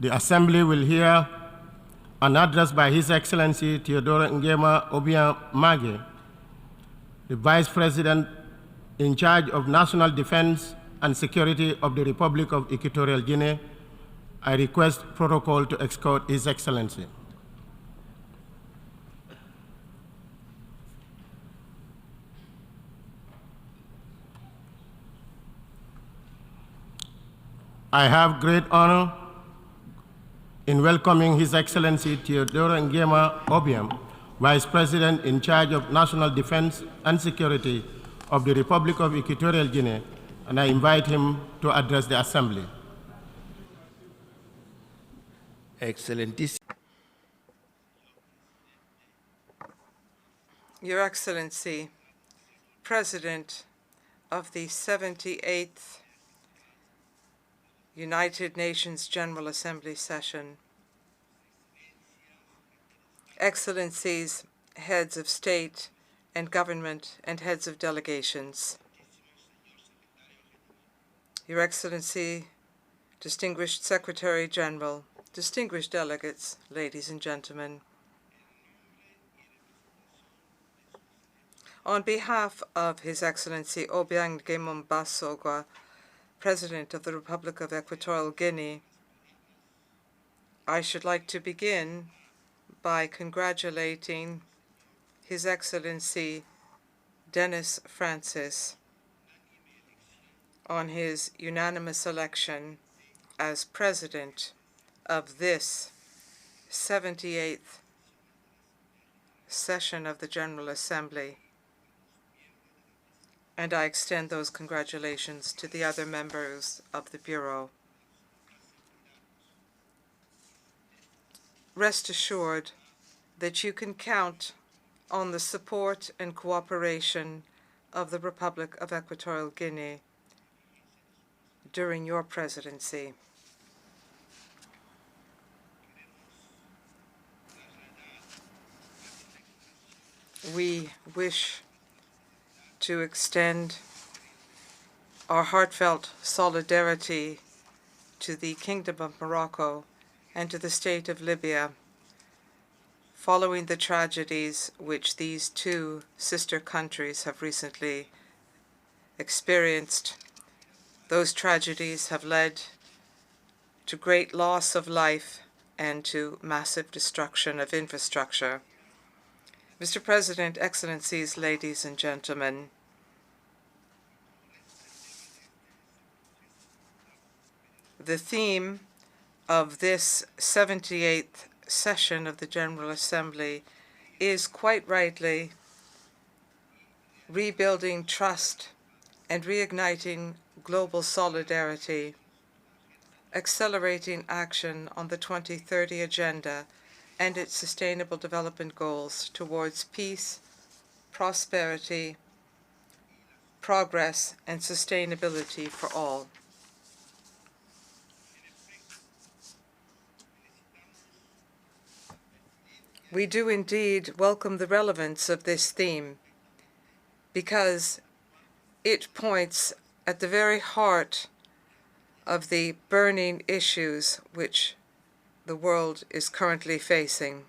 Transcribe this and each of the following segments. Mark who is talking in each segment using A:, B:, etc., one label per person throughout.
A: The Assembly will hear an address by His Excellency Teodoro Nguema Obiang Mangue, the Vice President in charge of National Defense and Security of the Republic of Equatorial Guinea. I request protocol to escort His Excellency. I have great honor in welcoming His Excellency Teodoro Nguema Obiang, Vice President in charge of National Defense and Security of the Republic of Equatorial Guinea, and I invite him to address the Assembly.
B: Excellentísimo.
C: Your Excellency, President of the 78th United Nations General Assembly session, Excellencies, heads of state and government and heads of delegations, Your Excellency, distinguished Secretary General, distinguished delegates, ladies and gentlemen. On behalf of His Excellency Obiang Nguema, President of the Republic of Equatorial Guinea, I should like to begin by congratulating His Excellency Dennis Francis on his unanimous election as President of this 78th session of the General Assembly. And I extend those congratulations to the other members of the Bureau. Rest assured that you can count on the support and cooperation of the Republic of Equatorial Guinea during your presidency. We wish to extend our heartfelt solidarity to the Kingdom of Morocco and to the State of Libya following the tragedies which these two sister countries have recently experienced. Those tragedies have led to great loss of life and to massive destruction of infrastructure. Mr. President, Excellencies, ladies and gentlemen, the theme of this 78th session of the General Assembly is quite rightly rebuilding trust and reigniting global solidarity, accelerating action on the 2030 Agenda and its Sustainable Development Goals towards peace, prosperity, progress, and sustainability for all. We do indeed welcome the relevance of this theme because it points at the very heart of the burning issues which the world is currently facing.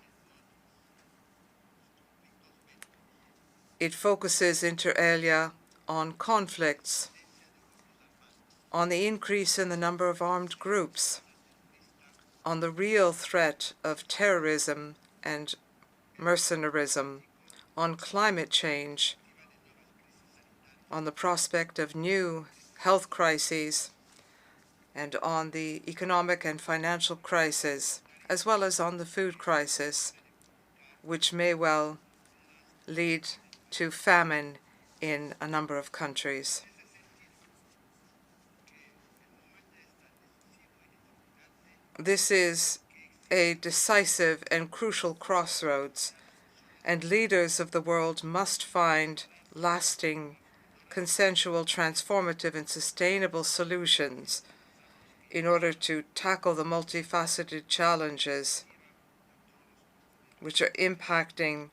C: It focuses inter alia on conflicts, on the increase in the number of armed groups, on the real threat of terrorism and mercenarism, on climate change, on the prospect of new health crises, and on the economic and financial crisis, as well as on the food crisis, which may well lead to famine in a number of countries. This is a decisive and crucial crossroads, and leaders of the world must find lasting, consensual, transformative, and sustainable solutions in order to tackle the multifaceted challenges which are impacting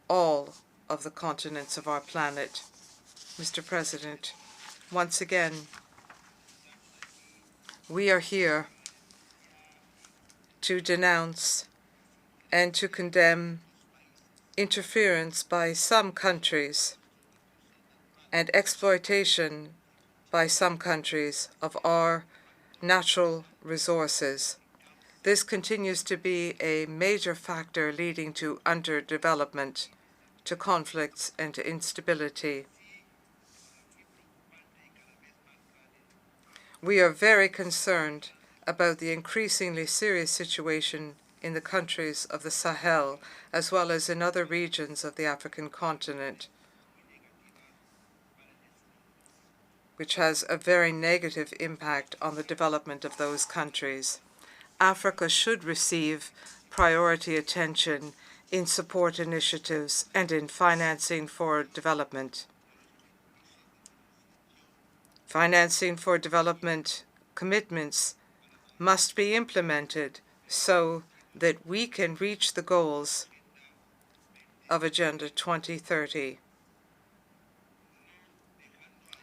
C: all of the continents of our planet. Mr. President, once again, we are here to denounce and to condemn interference by some countries and exploitation by some countries of our natural resources. This continues to be a major factor leading to underdevelopment, to conflicts, and to instability. We are very concerned about the increasingly serious situation in the countries of the Sahel, as well as in other regions of the African continent, which has a very negative impact on the development of those countries. Africa should receive priority attention in support initiatives and in financing for development. Financing for development commitments must be implemented so that we can reach the goals of Agenda 2030,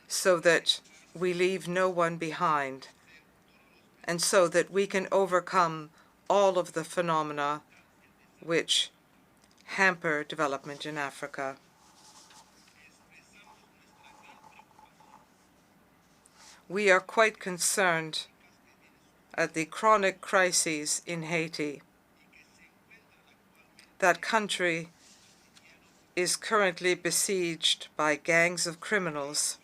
C: so that we leave no one behind, and so that we can overcome all of the phenomena which hamper development in Africa. We are quite concerned at the chronic crises in Haiti. That country is currently besieged by gangs of criminals,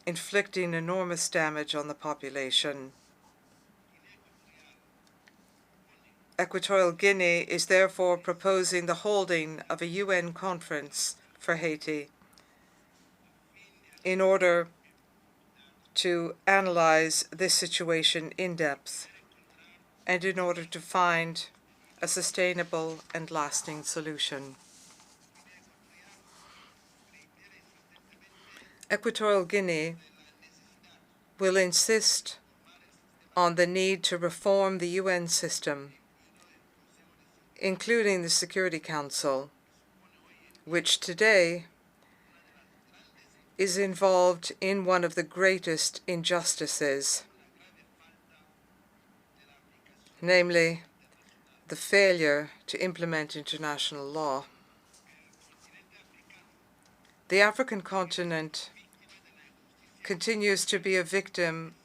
C: inflicting enormous damage on the population. Equatorial Guinea is therefore proposing the holding of a UN conference for Haiti in order to analyze this situation in depth and in order to find a sustainable and lasting solution. Equatorial Guinea will insist on the need to reform the UN system, including the Security Council, which today is involved in one of the greatest injustices, namely the failure to implement international law. The African continent continues to be a victim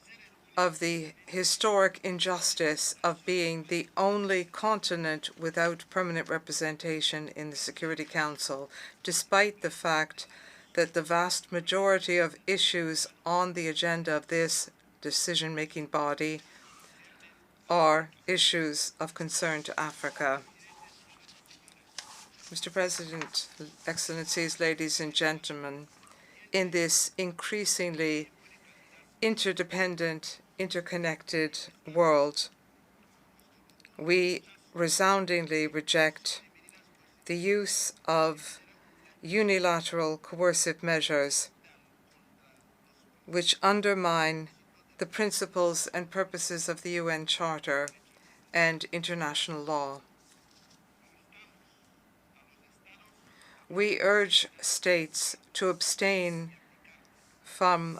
C: of the historic injustice of being the only continent without permanent representation in the Security Council, despite the fact that the vast majority of issues on the agenda of this decision-making body are issues of concern to Africa. Mr. President, Excellencies, ladies and gentlemen, in this increasingly interdependent, interconnected world, we resoundingly reject the use of unilateral coercive measures which undermine the principles and purposes of the UN Charter and international law. We urge states to abstain from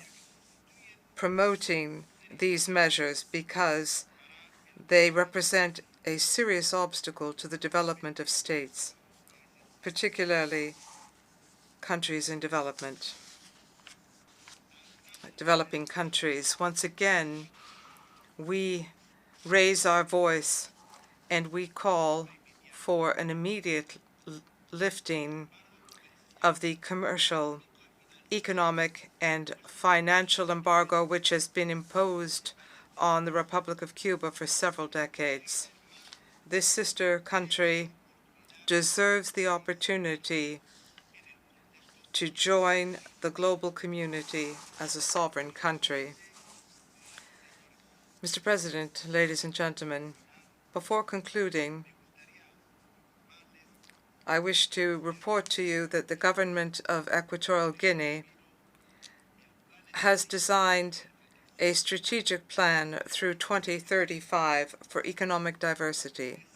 C: promoting these measures because they represent a serious obstacle to the development of states, particularly countries in development, developing countries. Once again, we raise our voice and we call for an immediate lifting of the commercial, economic, and financial embargo which has been imposed on the Republic of Cuba for several decades. This sister country deserves the opportunity to join the global community as a sovereign country. Mr. President, ladies and gentlemen, before concluding, I wish to report to you that the government of Equatorial Guinea has designed a strategic plan through 2035 for economic diversity.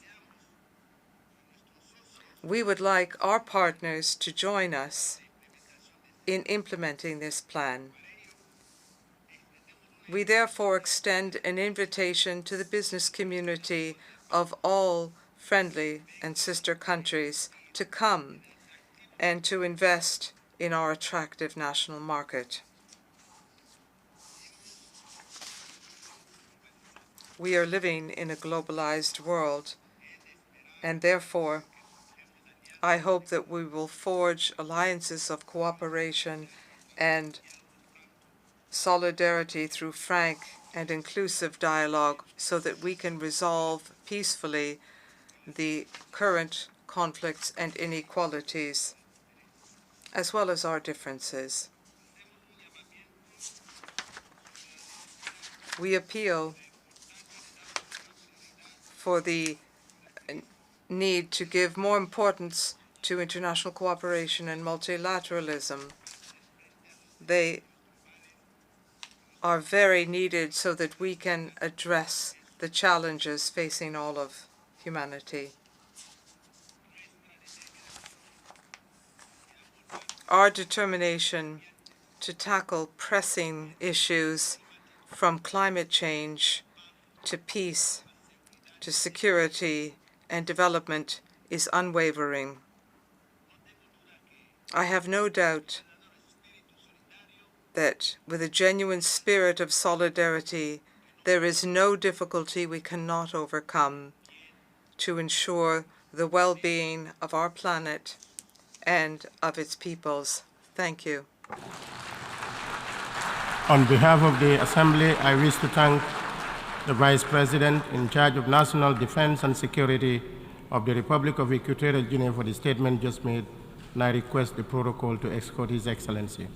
C: We would like our partners to join us in implementing this plan. We therefore extend an invitation to the business community of all friendly and sister countries to come and to invest in our attractive national market. We are living in a globalized world, and therefore I hope that we will forge alliances of cooperation and solidarity through frank and inclusive dialogue so that we can resolve peacefully the current conflicts and inequalities, as well as our differences. We appeal for the need to give more importance to international cooperation and multilateralism. They are very needed so that we can address the challenges facing all of humanity. Our determination to tackle pressing issues from climate change to peace, to security and development is unwavering. I have no doubt that with a genuine spirit of solidarity, there is no difficulty we cannot overcome to ensure the well-being of our planet and of its peoples. Thank you.
A: On behalf of the Assembly, I wish to thank the Vice President in charge of National Defense and Security of the Republic of Equatorial Guinea for the statement just made, and I request the protocol to escort His Excellency.